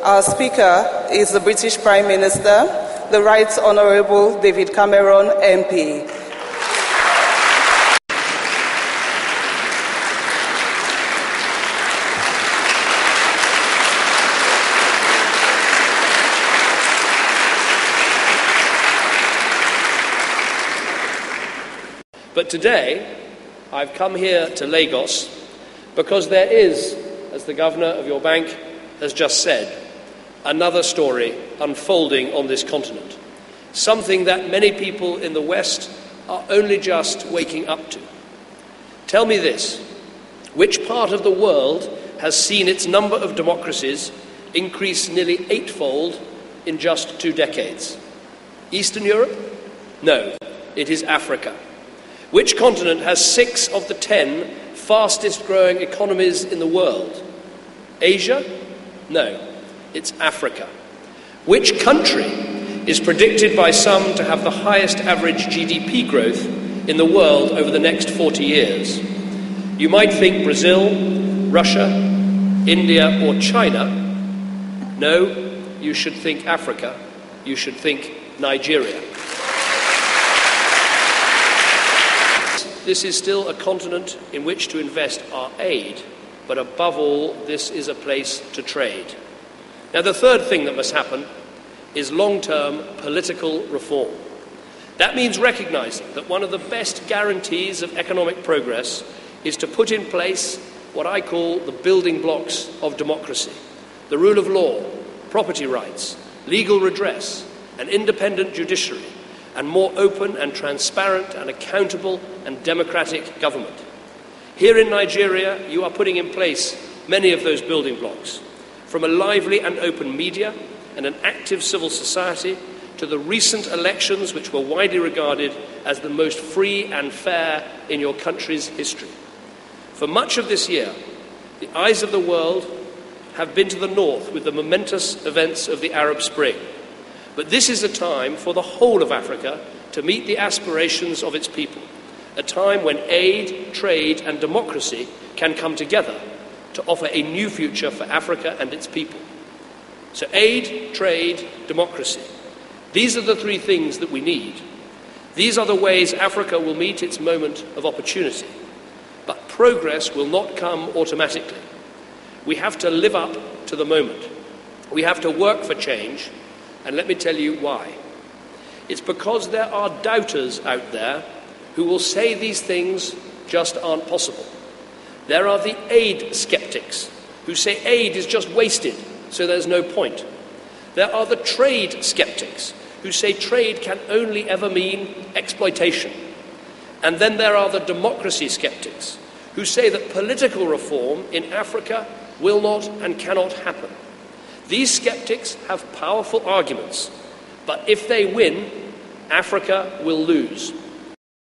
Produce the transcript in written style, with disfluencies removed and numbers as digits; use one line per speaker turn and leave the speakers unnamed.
Our speaker is the British Prime Minister, the Right Honourable David Cameron, MP.
But today, I've come here to Lagos because there is, as the Governor of your bank has just said, another story unfolding on this continent, something that many people in the West are only just waking up to. Tell me this, which part of the world has seen its number of democracies increase nearly eightfold in just 2 decades? Eastern Europe? No, it is Africa. Which continent has 6 of the 10 fastest growing economies in the world? Asia? No, it's Africa. Which country is predicted by some to have the highest average GDP growth in the world over the next 40 years? You might think Brazil, Russia, India or China. No, you should think Africa. You should think Nigeria. This is still a continent in which to invest our aid, but above all, this is a place to trade. Now, the third thing that must happen is long-term political reform. That means recognizing that one of the best guarantees of economic progress is to put in place what I call the building blocks of democracy: the rule of law, property rights, legal redress, an independent judiciary, and more open and transparent and accountable and democratic government. Here in Nigeria, you are putting in place many of those building blocks, from a lively and open media and an active civil society to the recent elections, which were widely regarded as the most free and fair in your country's history. For much of this year, the eyes of the world have been to the north with the momentous events of the Arab Spring. But this is a time for the whole of Africa to meet the aspirations of its people, a time when aid, trade and democracy can come together to offer a new future for Africa and its people. So aid, trade, democracy. These are the 3 things that we need. These are the ways Africa will meet its moment of opportunity. But progress will not come automatically. We have to live up to the moment. We have to work for change. And let me tell you why. It's because there are doubters out there who will say these things just aren't possible. There are the aid skeptics who say aid is just wasted, so there's no point. There are the trade skeptics who say trade can only ever mean exploitation. And then there are the democracy skeptics who say that political reform in Africa will not and cannot happen. These skeptics have powerful arguments, but if they win, Africa will lose.